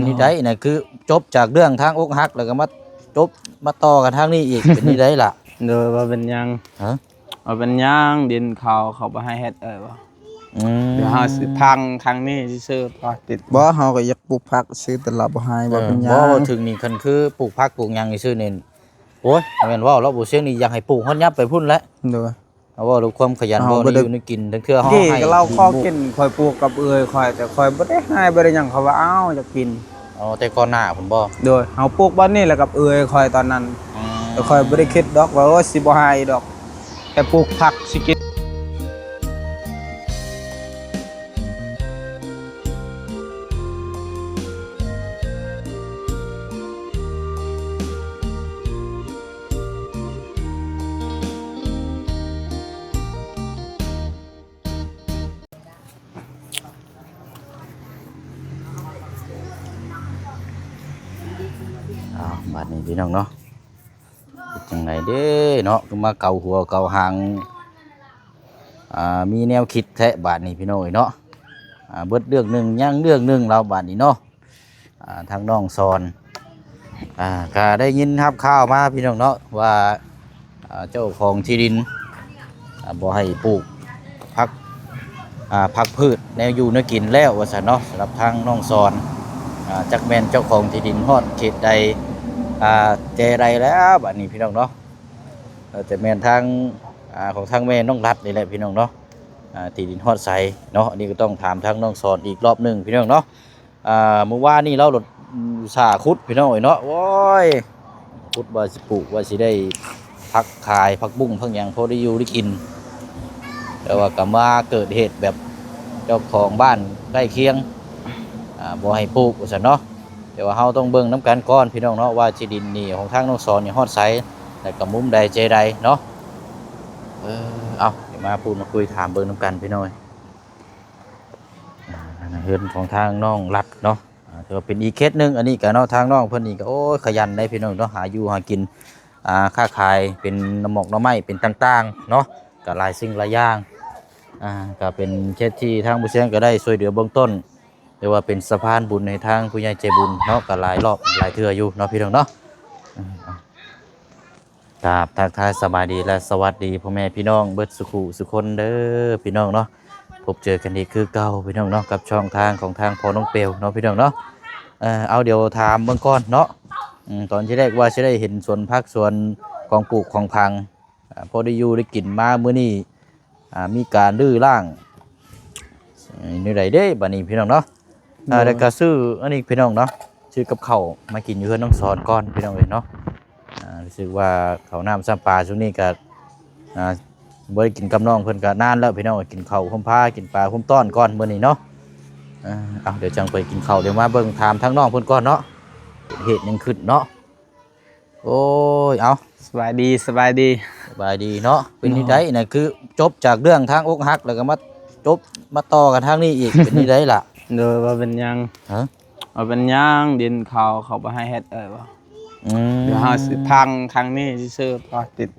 นี่ได้น่ะคือจบจากเรื่องทางอกหักแล้วก็มาจบมาต่อกันทางนี้อีกเป็นนี่ได้ล่ะโดยว่าเป็นยังฮะว่าเป็นยังดินเขาบ่ให้เฮ็ดว่าเดี๋ยวเฮาสิพังครั้งนี้ซื่อพอติดบ่เฮาก็อยากปลูกผักซื้อตลาดบ่ให้บ่เป็นหยับ่งถึงนี่คันคือปลูกผักปลูกหยังนี่ซื่อนี่โอ้ยแม่นว่าเราบ่เสียงนี่อยากให้ปลูกฮอดยับไปพุ่นแล้วโดยเอาว่าเราความขยันบ่ได้อยู่ในกินทั้งเทื่อเฮากี้ให้ก็เราขอกินข่อยปลูกกับเอื้อยข่อยแต่ข่อยบ่ได้ให้บ่ได้หยังเขาว่าอ้าวจะกินอ๋อแต่ก่อนหน้าพุ่นบ่โดยเฮาปลูกบ้านนี้แล้วกับเอื้อยข่อยตอนนั้นแต่ข่อยบ่ได้คิดดอกว่าโอ้สิบ่ให้ดอกแต่ปลูกผักสิกินบัดนี้พี่น้องเนาะจังไดเด้เนาะก็มาเกาหัวเกาหางมีแนวคิดแท้บาดนี้พี่น้องเนาะเบิดเรื่องหนึ่งย่างเรื่องหนึ่งเราบาดนี้เนาะทางน้องสอนก็ได้ยินรับข่าวมาพี่น้องเนาะว่าเจ้าของที่ดินบ่ให้ปลูกผักพืชแนวอยู่แนวกินแล้วว่าซั่นเนาะสำหรับทางน้องสอนจักแม่นเจ้าของที่ดินฮอดเขตใดเจไรแล้วบัดนี้พี่น้องเนาะแต่แม่นทางของทางแม่น้องรัดนี่แหละพี่น้องเนาะที่ดินฮอดใสเนาะอันนี้ก็ต้องถามทางน้องสอนอีกรอบหนึ่งพี่น้องเนาะเมื่อวานนี่เราหลดสาคุดพี่น้องเนาะโอ้ยคุดว่าสิปลูกว่าสิได้พักขายพักบุ้งพักหยังพอได้อยู่ได้กินแต่ว่าก็มาเกิดเหตุแบบเจ้าของบ้านใกล้เคียงบ่ให้ปลูกว่าซั่นเนาะแต่ว่าเฮาต้องเบิ่งน้ำกันก่อนพี่น้องเนาะว่าที่ดินนี่ของทางน้องสอนนี่ฮอดไสแล้วก็มุมใดเจใดเนาะเอาเดี๋ยวมาพูดมาคุยถามเบิ่งน้ำกันพี่น้อยเฮือนของทางน้องรัดเนาะถือว่าเป็นอีกเคสนึงอันนี้ก็เนาะทางน้องเพิ่นนี่ก็โอ้ยขยันได้พี่น้องเนาะหาอยู่หากินค้าขายเป็นน้ำหมอกน้ำไม้เป็นต่างๆเนาะก็หลายสิ่งหลายอย่างก็เป็นเคสที่ทางผู้เชี่ยวชาญก็ได้ช่วยเหลือเบื้องต้นเรียกว่าเป็นสะพานบุญในทางผู้ใหญ่ใจบุญเนาะก็หลายรอบหลายเทื่ออยู่เนาะพี่น้องเนาะครับทักทายสบายดีและสวัสดีพ่อแม่พี่น้องเบิดสุขุสุคนเด้อพี่น้องเนาะพบเจอกันอีกคือเก่าพี่น้องเนาะกับช่องทางของทางพ่อน้องเปลวเนาะพี่น้องเนาะเอาเดี๋ยวถามเบื้องก่อนเนาะตอนที่แรกว่าจะได้เห็นสวนพักสวนของปลูกของพังพอได้อยู่ได้กินมามื้อนี้มีการดื้อร่างนี่ไรเด้บัดนี้พี่น้องเนาะแล้วก็ซื้ออันนี้พี่น้องเนาะซื้อกับข้าวมากินอยู่เฮือนน้องสอนก่อนพี่น้องเอ้ยเนาะรู้สึกว่าข้าวน้ำซ้ำปลาช่วงนี้ก็บ่ได้กินกับน้องเพิ่นก็นานแล้วพี่น้องกินข้าวคุ้มผ้ากินปลาคุ้มต้อนก่อนมื้อนี้เนาะเอาเดี๋ยวจังไปกินข้าวเดี๋ยวมาเบิ่งถามทั้งน้องเพิ่นก่อนเนาะเหตุยังขึ้นเนาะโอ้ยเอาสบายดีสบายดีเนาะเป็นนี่ได้น่ะคือจบจากเรื่องทางอกหักแล้วก็มาจบมาต่อกันทางนี้อีกเป็นนี่ได้ล่ะโดยว่าเป็นยังว่าเป็นยังดินเขาบ่ให้เฮ็ดว่าเดี๋ยวเฮาสิพังครั้งนี้ซื่อพอติด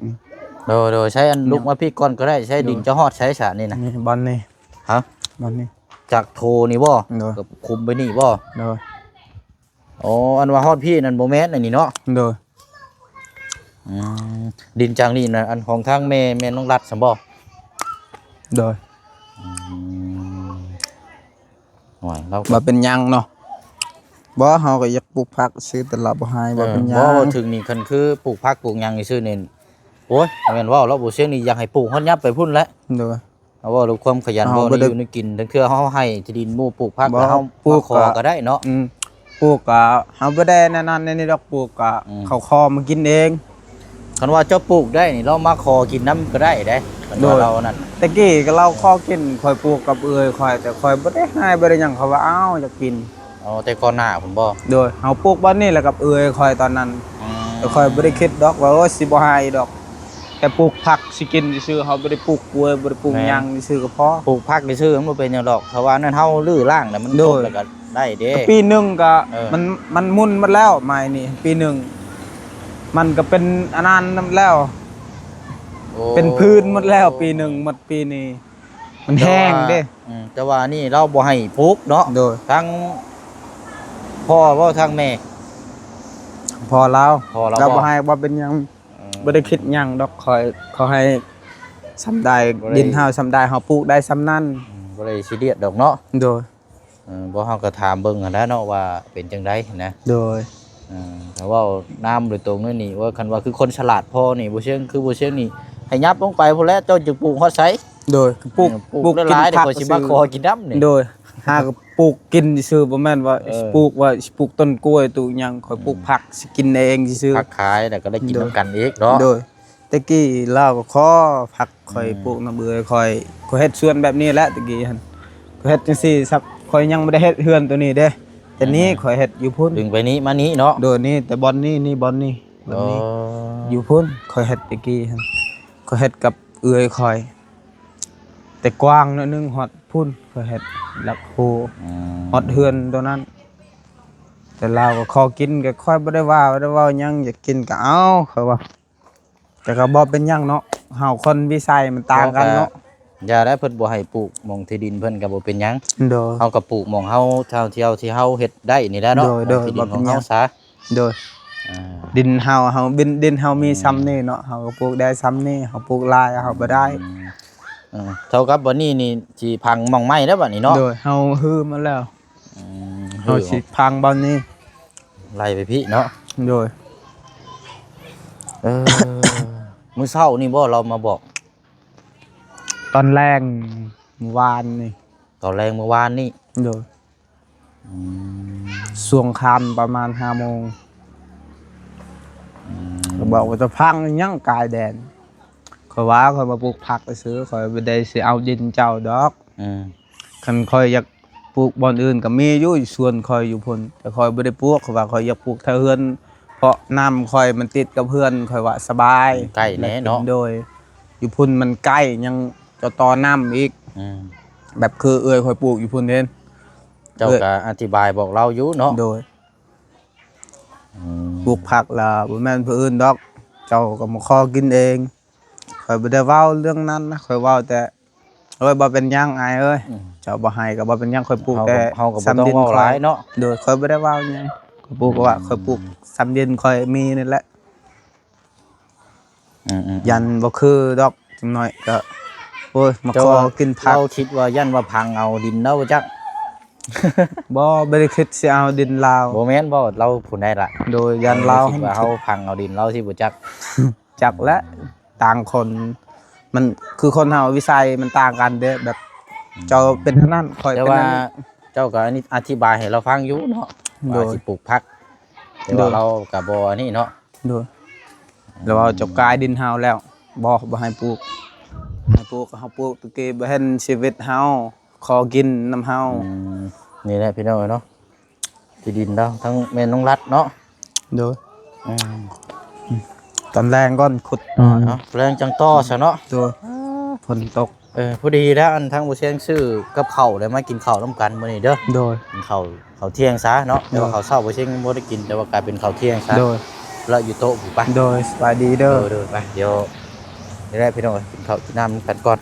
โดยใช้อันลุกมาพี่ก่อนก็ได้ใช้ดินจะฮอดใช้ฉานี่นะนี่บอลนี่ฮะบอลนี่จากโทนี่บ่กับคุมไปนี่บ่โดยอ๋ออันว่าฮอดพี่นั่นบ่แม่นอันนี้เนาะโดยดินจางนี่นะอันของทางแม่น้องรัดซั่นบ่โดยเราบ่เป็นหยังเนาะบ่เฮาก็อยากปลูกผักซื้อตลาดบ่ให้บ่เป็นหยังบ่ถึงนี่คันคือปลูกผักปลูกหยังนี่ซื่อนี่โอ้ยแม่นว่าเราบ่เสียงนี่อยากให้ปลูกฮอดยับไปพุ่นแล้วโดยเอาว่าเราความขยันบ่ได้อยู่ในกินทั้งเทื่อเฮาให้ที่ดินหมู่ปลูกผักแล้วเฮาปลูกก็ได้เนาะปลูกก็เฮาบ่ได้นั่นนี่ดอกปลูกก็เขาคอมากินเองคันว่าเจ้าปลูกได้นี่เรามาขอกินน้ำก็ได้เด้โดยเรานั่นตะกี้ก็เราขอกินข่อยปลูกกับเอื้อยข่อยแต่ข่อยบ่ได้ให้บ่ได้หยังเขาว่าอ้าวจะกินแต่ก่อนหน้าผมบ่โดยเฮาปลูกบ้านนี้แล้วกับเอื้อยข่อยตอนนั้นแต่ข่อยบ่ได้คิดดอกว่าโอ้สิบ่ให้ดอกแต่ปลูกผักสิกินซื่อเฮาบ่ได้ปลูกกล้วยบ่ได้ปลูกหยังซื่อก็พอปลูกผักซื่อมันบ่เป็นหยังดอกเพราะว่านั่นเฮาลื้อร่างน่ะมันตกแล้วก็ได้เด้ปีนึงก็มันมุนหมดแล้วไม้นี่ปีนึงมันก็เป็นอันนั้นแล้วเป็นพื้นหมดแล้วปีนึงหมดปีนี้มันแห้งเด้แต่ว่านี่เราบ่ให้ปลูกเนาะทั้ง พ่อบ่ทางแม่ พอแล้ว พอแล้ว เรา บ่ บ่ให้บ่เป็นหยังบ่ได้คิดหยังดอกคอยขอให้ซ้ำได้ บ่ได้ ดินเฮาซ้ำได้เฮาปลูกได้ซ้ำนั้น บ่ได้ซีเรียสดอกเนาะ โดย บ่เฮาก็ถามเบิ่งหันแหล้วเนาะว่าเป็นจังไดนะ โดย แต่ว่าน้ำโดยตรงนี่ว่าคันว่าคือคนฉลาดพอนี่บ่เชียงคือบ่เชียงนี่ให้ยับลงไปพุ่นแล้วเจ้าจะปลูกฮอดไส โดยปลูก ปลูกหลายๆเดี๋ยวก็สิมาขอกินน้ำนี่ โดยหากปลูกกินซื่อบ่แม่นว่า เออ ปลูกว่าสิปลูกต้นกล้วยตูหยังข่อยปลูกผักสิกินเองซื่อ ผักขายแล้วก็ได้กินน้ำกันอีกเนาะ โดยตะกี้ลาวก็ขอผักข่อยปลูกน้ำเบื่อข่อยเฮ็ดสวนแบบนี้แหละตะกี้หั่นข่อยเฮ็ดจังซี่ซักข่อยยังบ่ได้เฮ็ดเฮือนตัวนี้เด้แต่นี้ข่อยเฮ็ดอยู่พุ่น ดึงไปนี้มานี้เนาะ โดยนี่แต่บอลนี่บอลนี่แบบนี้อยู่พุ่นข่อยเฮ็ดตะกี้หั่นข่อยเฮ็ดกับเอื้อยข่อย แต่กว้างหนิดนึงฮอดพุ่นข่อยเฮ็ดหลักโห ฮอดเฮือนตัวนั้น แต่เราก็ขอกินก็ค่อยบ่ได้ว่าหยังอยากกินก็เอาเขาว่าแต่ก็บ่เป็นหยังเนาะเฮาคนวิสัยมันต่างกันเนาะ อย่าได้เพิ่นบ่ให้ปลูกหม่องที่ดินเพิ่นก็บ่เป็นหยัง โดย เฮาก็ปลูกหม่องเฮาเท่าที่เฮาเฮ็ดได้นี่แหละเนาะ โดย ที่ดินของ บ่เป็นหยั เฮาง ซะ โดย อ่า ดินเฮาดินเฮามีซ้ำนี่เนาะเฮาก็ปลูกได้ซ้ำนี่เฮาปลูกหลายเฮาบ่ได้ เท่ากับวันนี้นี่สิพังหม่องไม้แล้วบัดนี้เนาะ โดยเฮาฮือมาแล้ว เฮา เฮาสิพังบ่อนนี้ ไล่ไปพี่เนาะ โดย มื้อเช้านี่บ่เรามาบอก ตอนแรกเมื่อวานนี่ ตอนแรงเมื่อวานนี่ โดยช่วงค่ำประมาณ5 โมงก็บอกว่าจะพังยังกายแดนข่อยว่าข่อยมาปลูกผักไปซื้อข่อยบ่ได้สิเอาดินเจ้าดอก อืม คันข่อยอยากปลูกบ่อนอื่นก็มีอยู่สวนข่อยอยู่พุ่นแต่ข่อยบ่ได้ปลูกข่อยว่าข่อยอยากปลูกแถวเฮือนเพราะน้ำข่อยมันติดกับเฮือนข่อยว่าสบาย ใกล้แน่เนาะ โดยอยู่พุ่นมันใกล้ยังจะต่อน้ำอีก อืม แบบคือเอื้อยข่อยปลูกอยู่พุ่นเด้น เจ้าก็อธิบายบอกเราอยู่เนาะ โดยปลูกผักล่ะบ่แม่นผู้อื่นดอก เจ้าก็มาขอกินเองข่อยบ่ได้เว้าเรื่องนั้นนะข่อยเว้าแต่เอ้ยบ่เป็นหยังอายเอ้ยเจ้าบ่ให้ก็บ่เป็นหยังข่อยปลูกแต่ เฮาก็บ่ต้องเว้าหลายเนาะ โดยข่อยบ่ได้เว้าหยังข่อยปลูกก็ว่าข่อยปลูกซ้ำดินข่อยมีนี่แหละ ยันบ่คือดอกจังหน่อยก็โอ้ยมาขอกินผัก เราคิดว่ายันว่าพังเอาดินเนาะจัก บ่ได้คิดสิเอาดินลาว บ่แม่นบ่เราผู้ใดล่ะ โดยยันลาว คิดว่าเฮาพังเอาดินเราสิบ่จัก จักและต่างคนมันคือคนเฮาวิสัยมันต่างกันเด้อแบบเจ้าเป็นเท่านั้นข่อย แต่ เป็น ว่า นั้น เจ้าก็อันนี้อธิบายให้เราฟังอยู่เนาะ โด ว่าย สิปลูกผักแต่ว่าเราก็บ่อันนี้เนาะ โดยแล้วว่าเจ้ากายดินเฮาแล้วบ่ให้ปลูกให้ปลูกก็เฮาปลูกตะกี้บ่เห็นชีวิตเฮาขอกินน้ำเฮา นี่แหละพี่น้องเนาะที่ดินเราทั้งแม่น้องรัดเนาะ โดยตอนแรงก่อนขุด เนาะแรงจังต้อซะเนาะ โดยฝนตก พอดีแล้วอันทั้งบ่เชียงซื้อกับข้าวได้มากินข้าวนํกันมื้อนี้เด้อ โดย กินข้าวเที่ยงซะเนาะแต่ว่าข้าวเช้าบ่เชียงบ่ได้กินแต่ว่ากลายเป็นข้าวเที่ยงซะ โดย แล้วอยู่โต๊ะผู้ไป โดยสบายดีเด้อ เด้อไปเดี๋ยวนี่แหละพี่น้องกินข้าวกินน้ำกันก่อน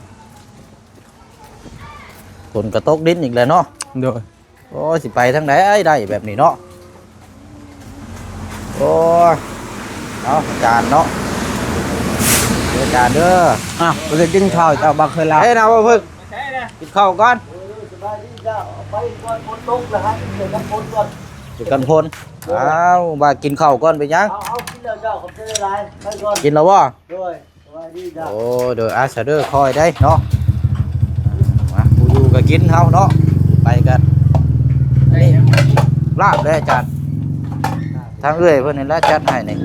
ฝนก็ตกดินอีกแล้วเนาะ โดย โอ้ยสิไปทางไหนได้แบบนี้เนาะโอ้ยเอาอาจารย์เนาะเดี๋ยวอาจารย์เด้อ อ้าวบ่ได้กินข้าวเจ้าบักเคยลา เฮ้ยนะพ่อพึ่งกินข้าวก่อนจุดกันพลอ้าวบากินข้าวก่อนไปยัง เอากินแล้วเจ้าผมจะได้ไรไปก่อน กินแล้ววะ ด้วยสวัสดีจ้า โอ้เดี๋ยวอาเดอร์คอยได้เนาะมาผู้อยู่ก็กินเฮาเนาะไปกันนี่ลาบเลยอาจารย์ทางเอื้อยเพื่อนนี่ละจัดให้นี่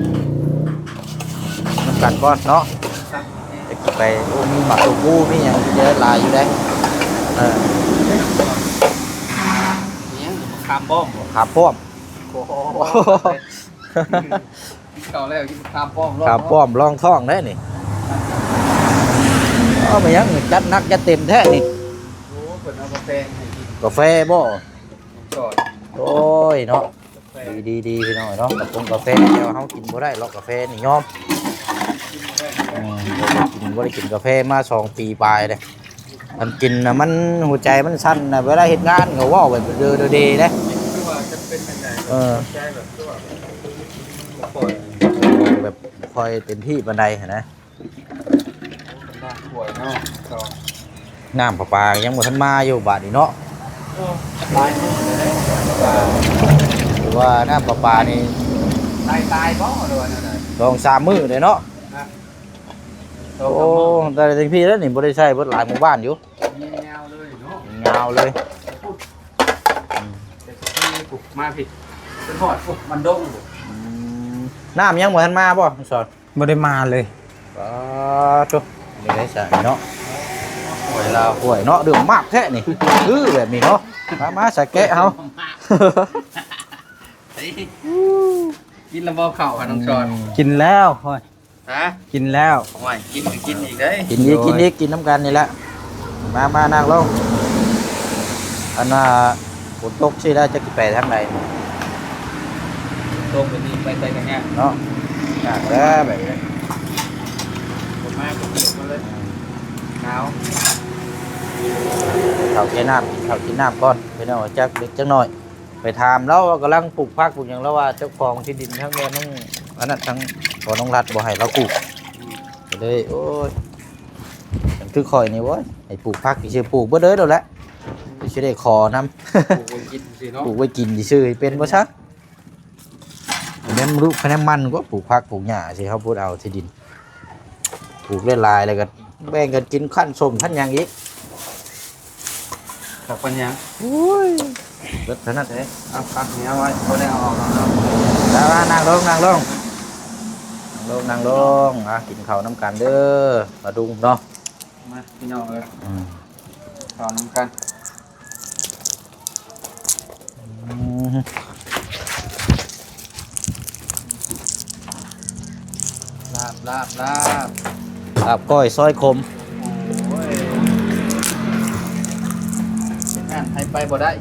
มันกันก่อนเนาะจะกินไปโอ้มีหมักตัวกูมีอย่างเยอะหลายอยู่ได้เออ คามป้อม ขาป้อม เก่าแล้วกินคามป้อม ขาป้อมรองท้องได้นี่เอาไปยังจัดนักจัดเต็มแท้นี่ โอ้เปิดเอากาแฟให้กิน กาแฟบ่ ก่อน โอ้ยเนาะดีพี่น้อยเนาะกับกาแฟเดี๋ยวเขากินบ่ได้หรอกกาแฟนี่ยอมบ่ได้กินกาแฟมา2 ปีปลายเลยมันกินนะมันหัวใจมันสั่นนะเวลาเฮ็ดงานก็เว้าแบบเด้อๆเด้เด้ คือว่าจะ เป็นจังได๋ ใช่แบบตัวแบบคอยเต็มที่บันไดเห็นไหม บ้านป่วยเนาะก็ น้ำประปายังหมดทันมาอยู่บาทนี่เนาะ ตายมื้อเลยเด้ หรือว่าน้ำประปานี่ ตายบ่หรือว่านั่นน่ะ ลอง3 มื้อเลยเนาะโอ้แต่เต็มที่แล้วนี่บ่ได้ใช้เบิดหลายหมู่บ้านอยู่ มีแนวเลยเนาะ ยาวเลย แต่ที่ปลูกมาผิดเป็นหอดพวกมันดง น้ำยังหมดทันมาบ่พี่สอน บ่ได้มาเลย จุ๊บนี่ได้ใช่เนาะหวยลาวหวยเนาะเดือดมากแท้นี่คือแบบนี้เนาะมาใส่แกะเฮา กินแล้วบ่เข้าค่ะน้องชอน กินแล้วค่อย ฮะ กินแล้ว โอ้ยกินก็กินอีกเด้ย กินอีกกินอีกกินน้ำกันนี่แหละมานั่งลงอันน่ะฝนตกสิได้จะกินไปทางไหน ตรงไปนี่ไปกันเนี่ย เนาะอยากแล้วแบบนี้ ผมมาก็เกี่ยวมาเลยหนาว เขาแค่น้ำกินข้าวกินน้ำก่อนไปเอาจักเล็กจักหน่อย ไปถามแล้วว่ากำลังปลูกผักปลูกอย่างแล้วว่าเจ้าของที่ดินทั้งแม่ทั้งอันนั้นทั้งขอน้องรัดบ่ให้เราปลูกก็เลยโอ้ยมันคือคอยนี่เว้ยให้ปลูกผักที่ชื่อปลูกเบ่เด้อแล้วแหละสิได้ขอนำ ปลูกไว้กินสิเนาะ ปลูกไว้กินซื่อๆเป็นบ่ซักคะแนนรู้คะแนนมันก็ปลูกผักปลูกหญ้าสิเขาพูดเอาที่ดินปลูกหลายๆแล้วก็แบ่งกันกินขั้นส้มขั้นหยังอีก กับปัญญา โอ้ยเบิดเท่านั้นเด้ เอาปักเนี้ยไว้บ่ได้เอาออกแล้วเนาะ แล้วนั่งลงนั่งลงนั่งลงอ่ะกินข้าวน้ำกันเด้อมาดุงเนาะ มาพี่น้องเอ้ย อืม ต่อน้ำกันลาบ ลาบก้อยซอยคม โอ้ยเป็นงานให้ไปบ่ได้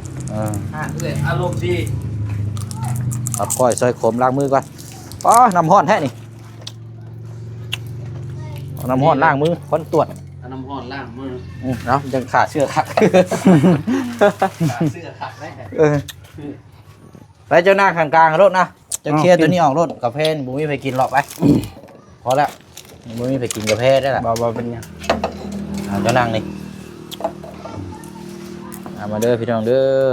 อ่านเลยอารมณ์ดี ลาบก้อยซอยคมล้างมือก่อนอ๋อน้ำห้อนแท้นี่เอาน้ำห้อนล้างมือคนตรวจ เอาน้ำร้อนล้างมือ เนาะยังขาดเชื่อคัก เสื้อขัดได้ เออไปเจ้าหน้าข้างกลางรถนะจะเคลียร์ตัวนี้ออกรถกาแฟบุ้มีไปกินหรอกไปพอแล้วบุ้มีไปกินกาแฟได้ละ บ่เป็นหยัง เอาเจ้านั่งนี่เอามาเด้อพี่น้องเด้อ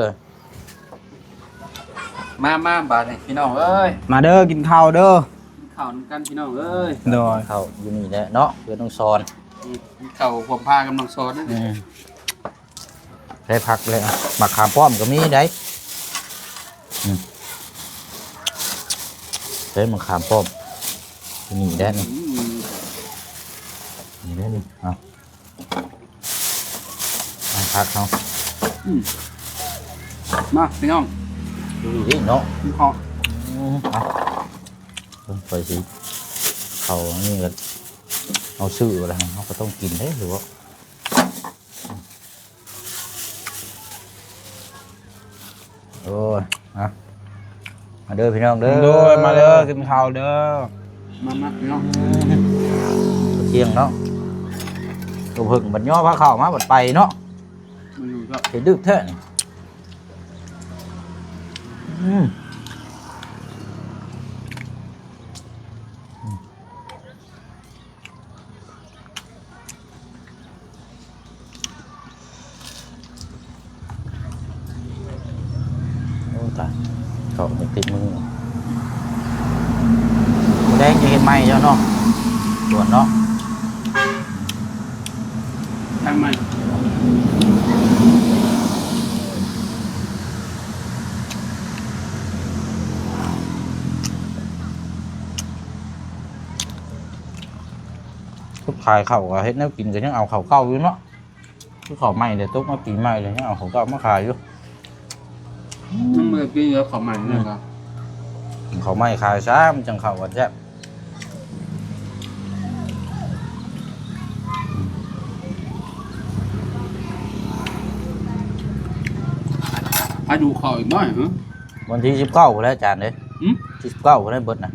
มาบาดนี่พี่น้องเอ้ย มาเด้อกินข้าวเด้อ ข้าวน้ำกันพี่น้องเอ้ย โดย เขาอยู่นี่แหละเนาะเพื่อนต้องซอน ข้าวผมพากำลังสอนนี่ ได้พักเลยอ่ะหมักขามป้อมก็มีได้ได้หมักขามป้อมอยู่นี่ได้นี่นี่ได้นี่เอาพักเขา มาพี่น้อง ดูดิเนาะ กินข้าว เอาเพิ่นไปสิเขานี่ก็เอาซื้ออะไรเขาก็ต้องกินได้หรือว่าโอ้ยมาเด้อพี่น้องเด้อ โดยมาเด้อกินข้าวเด้อ มาพี่น้อง เที่ยงเนาะตัวผึ่งบัดย่อพาเข้ามาบัดไปเนาะ มันอยู่ก็ เห็นดึกแท้นี่โอ้ตายเขาติดมือแดงจะเห็นไหมเจ้าเนาะส่วนเนาะ ทำไม ทุกขายเขาก็เฮ็ดแนวกินก็ยังเอาเขาเก่าอยู่เนาะคือเขาใหม่เดี๋ยวตุกมาปีใหม่เลยยังเอาเขาเก่ามาขายอยู่ มันมือปีแล้วของมันเนี่ยครับ เขาใหม่ขายซ้ำจังเขาก็แซ่บ ไปดูข้าวอีกหน่อยเหรอ วันที่19แล้วอาจารย์เด้ หืม ที่19แล้วเบิดนะ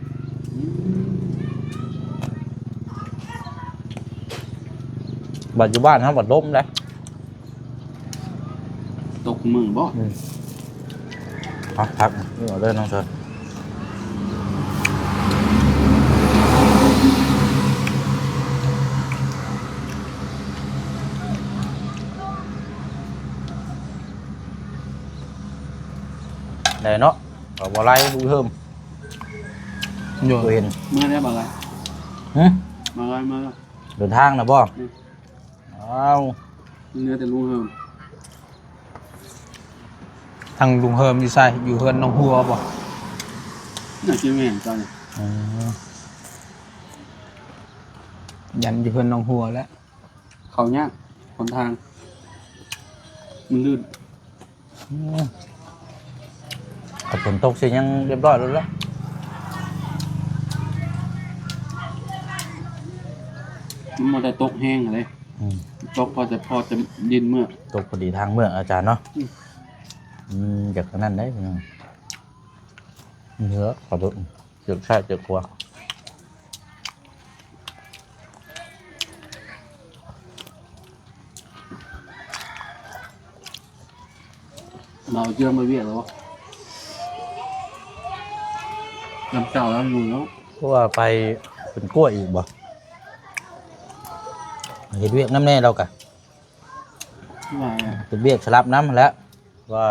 บัดอยู่บ้านครับบัดล้มเลย ตกมือบ่ เฮ พักนี่เอาเด้อน้องเชิญได้เนาะเอาบ่ไล่ดูเพิ่ม อยู่ เห็น เมื่อได้บ่อะไร หึ มาอะไรมา เดินทางนะบ่อ้าว เนื้อแต่ลุงเฮิม ทางลุงเฮิมอยู่ใส่อยู่เฮือนน้องหัวบ่ น่าจะแม่นตอนนี้ อืม ยันอยู่เฮือนน้องหัวแล้ว เขายากหนทาง มันลื่น แต่ฝนตกสิยังเรียบร้อยแล้วล่ะ มันมาแต่ตกแห้งเลย อืม ตกพอจะดินเมื่อ ตกพอดีทางเมืองอาจารย์เนาะ อืม จากนั้นได้พี่น้องเนื้อขอโทษเจือกใช่เจือกครัว เราเชื่อมาเวียดแล้วน้ำเก่าแล้วอยู่แล้ว เพราะว่าไปเป็นกล้วยอีกบ่เห็ดเวียกน้ำแน่เรากะ ว่า เห็ดเวียกสลับน้ำแล้วว่า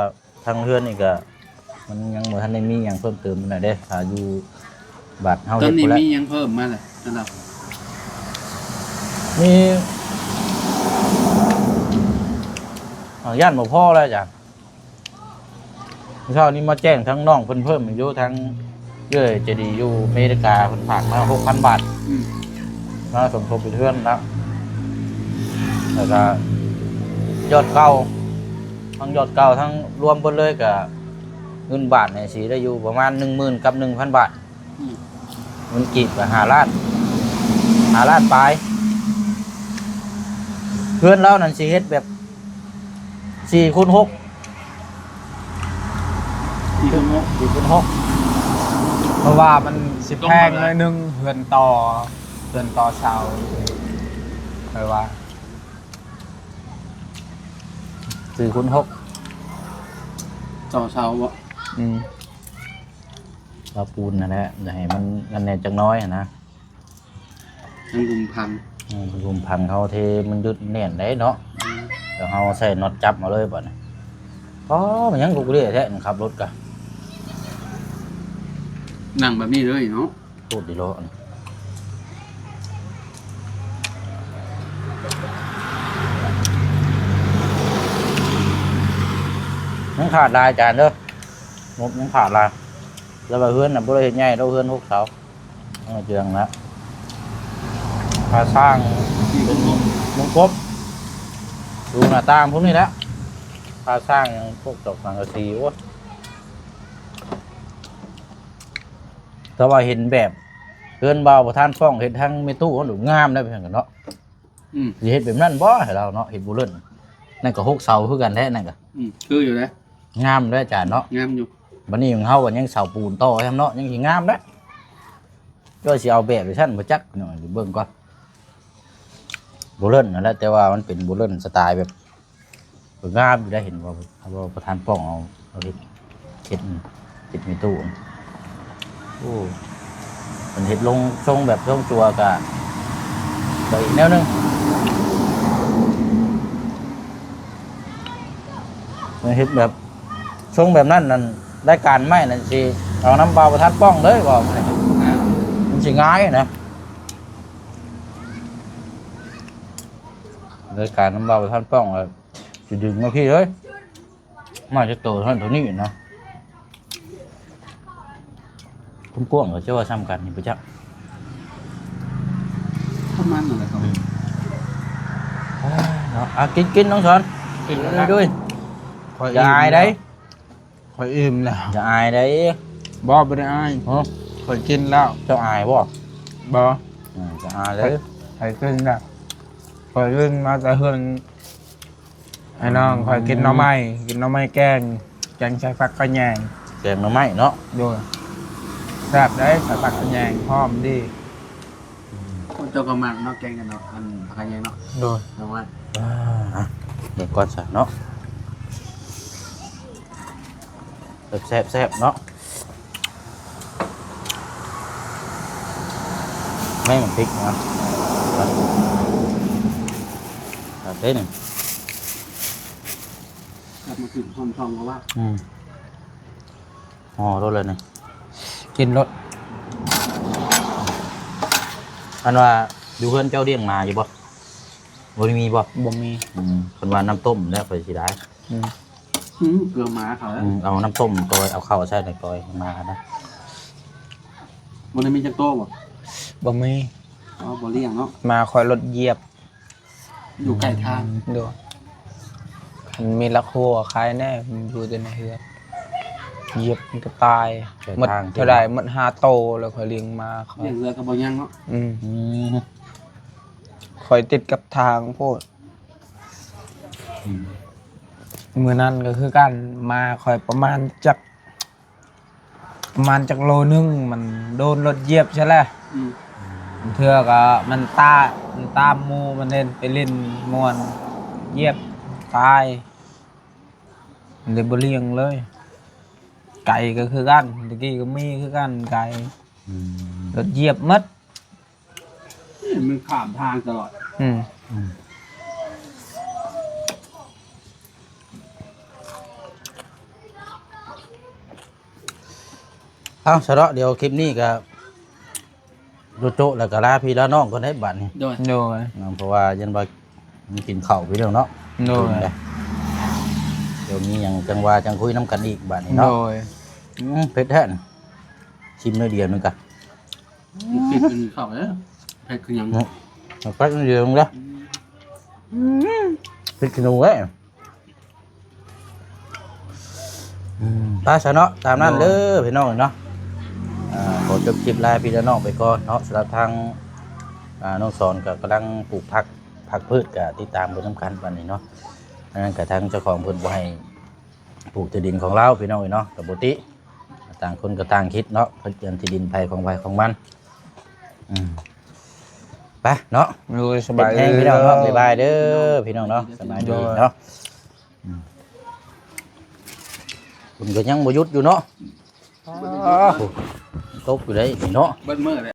ทางเพื่อนนี่ก็มันยังเหมือนทันได้มีอย่างเพิ่มเติมหน่อยเด้ถ้าอยู่บัตรเฮา ตอ เฮ็ น ด นี้ บ่แล้ว มียังเพิ่มมาเลยนะครับ มีย่านบ่พอแล้วจ้ะเช้านี้มาแจ้งทั้งน้องเพิ่นเพิ่มอีกอยู่ทั้งเอ้ยจะดีอยู่อเมริกาเพิ่นฝากมา 6,000 บาท อืม มาสมทบเป็นเพื่อนแล้วแล้วก็ยอดเก่าทั้งยอดเก่าทั้งรวมเบิดเลยกับเงินบาทเนี่ยสิได้อยู่ประมาณ 10,000 กับ 1,000 บาท อืม เงินกีบกับ5 ล้าน5 ล้านปลายเพื่อนเรานั่นสิเฮ็ดแบบ4x6 อีกคนงก 4x6 เพราะว่ามันสิแพงหน่อยนึงเฮือนต่อเสาเคยว่า 4x6 ต่อเสาบ่ อืม เราปูนนั่นแหละอย่าให้มันแน่จักน้อยอะนะ ทั้งลุมพัน รุมพังเขาเทมันยึดแน่นได้เนาะเดี๋ยวเขาใส่น็อตจับมาเลยบ่เนี่ยอ๋อมันยังกูเรียกแท้นี่ขับรถกะ นั่งแบบนี้เลยเนาะ พูดดีโลนี่ยังขาดลายจานเด้องบยังขาดลายแล้วว่าเฮือนน่ะบ่ได้เฮ็ดใหญ่เราเฮือน6 เสาเอาเจืองละค่าสร้าง อีกคนงก วงกบดูหน้าต่างพวกนี้แหละค่าสร้างยังพวกตอกสังกะสีโอ้แต่ว่าเห็นแบบเพื่อนเบาประธานฟ้องเห็นทั้งเมตู้หนูงามได้เพียงกันเนาะ อืม สิเห็นแบบนั้นบ่ให้เราเนาะเห็นบุเรนนั่นก็6 เสาคือกันแท้นั่นก็ อืมคืออยู่เลย งามเด้ออาจารย์เนาะ งามอยู่ บัดนี้ของเฮาก็ยังเสาปูนต่อแฮมเนาะยังสิงามเด้อก็สิเอาแบบไปซั่นบ่จักหน่อยเดี๋ยวเบิ่งก่อนบุเรนนั่นแหละแต่ว่ามันเป็นบุเรนสไตล์แบบงามอยู่ได้เห็นว่าประธานฟ้องเอาเฮ็ดเมตู้โอ้มันเฮ็ดลงทรงแบบทรงจัวก็อีกแนวหนึงมันเฮ็ดแบบทรงแบบนั้นนั่นได้การไหมนั่นสิเอาน้ำเปล่าประทัดป้องเลยก็มันสิง่ายนะได้การน้ำเปล่าประทัดป้องเลยสิดึงมาพี่เลยมาจะโตเท่านี้เนาะคุณกวางก็เชื่อว่าซ้ำกันนี่ปะจ๊ะ ประมาณนั่นแหละครับ เนาะกินน้องสอนกินด้วย ข่อย อย่าอายได้ ข่อยอิ่มแล้ว อย่าอายได้ บ่ได้อาย ฮะ ข่อยกินแล้ว เจ้าอายบ่ บ่ จะอายเลย ข่อยกินแล้วข่อยกินมาแต่เฮือนไอ้น้องข่อยกินหน่อไม้แกงใส่ฟักกระแยง แกงหน่อไม้เนาะ ด้วยแซ่บได้ใส่ฟักกระแยงหอมดี คนเจ้าก็มักเนาะแกงกันเนาะอันผักกาดแยงเนาะ ด้วย เอาไว้ เดี๋ยวก่อนซะเนาะ แบบแซ่บๆเนาะไม่เหมือนพริกนะแบบนี้หนึ่ง กลับมาถึงคนทองเพราะว่า อ๋อรสเลยนี่ กินรส อันว่าอยู่เพื่อนเจ้าเลี้ยงมาอยู่บ่บ่ได้มีบ่ บ่มี คนว่าน้ำต้มแล้วไปสิได้ เกลือหมาเขาแล้ว เอาน้ำต้มกอยเอาข้าวใส่ในกอยมานะ มันมีจักโต้บ่ บ่มี อ๋อบ่เลี้ยงเนาะ มาคอยรถเหยียบ อยู่ใกล้ทาง ดูมันมีละโคขายแน่มันอยู่แต่ในเฮือนเหยียบมันก็ตายหมดเท่าใดหมด5โตแล้วค่อยเลี้ยงมาคอย เลี้ยงเรือก็บ่ยังเนาะ คอยติดกับทางโพดมื้อนั้นก็คือกันมาคอยประมาณจักโลนึงมันโดนรถเหยียบใช่แหละ เทื่อก็มันตามหมูมันเล่นไปเล่นมวนเหยียบตายเลยบ่เลี้ยงเลย ไก่ก็คือกันตะกี้ก็มีคือกันไก่รถเหยียบหมัด มันข้ามทางตลอด เอาเฉพาะเดี๋ยวคลิปนี้ก็โจโจะแล้วก็ลาพี่แล้วน้องคนได้บัตรนี่ โดย โดย เพราะว่ายันว่ามันกินข้าวไปเรื่องเนาะ โดย เดี๋ยวมีอย่างจังว่าจังคุยน้ำกันอีกบัตรนี่ โด เนาะ ย เผ็ดแท้น่ะชิมเนื้อเดียวนึงกัน ปิดเป็นเข้าแล้วเผ็ดคือหยัง เอาแป๊บเดียวนึงละเผ็ดขนูเว้ยตาชะเนาะตามนั้นเลยพี่น้องเนาะขอจบคลิปลาพี่และน้องไปก่อนเนาะสำหรับทางน้องสอนก็กำลังปลูกผักพืชก็ติดตามไปน้ำกันวันนี้เนาะนั่นกับทางเจ้าของเพิ่นบ่ให้ปลูกที่ดินของเราพี่น้องเนาะกับปกติต่างคนก็ต่างคิดเนาะเพิ่นเตรียมที่ดินไผของมันไปเนาะ โดยส เป็ บาน ย แห้งพี่น้องเนาะบ๊ายบายเด้อพี่น้องเนาะสบายดีเนาะคุณก็ยังบ่หยุดอยู่เนาะตกอยู่ได้นี่เนาะ เบิ้ลเมื่อเลย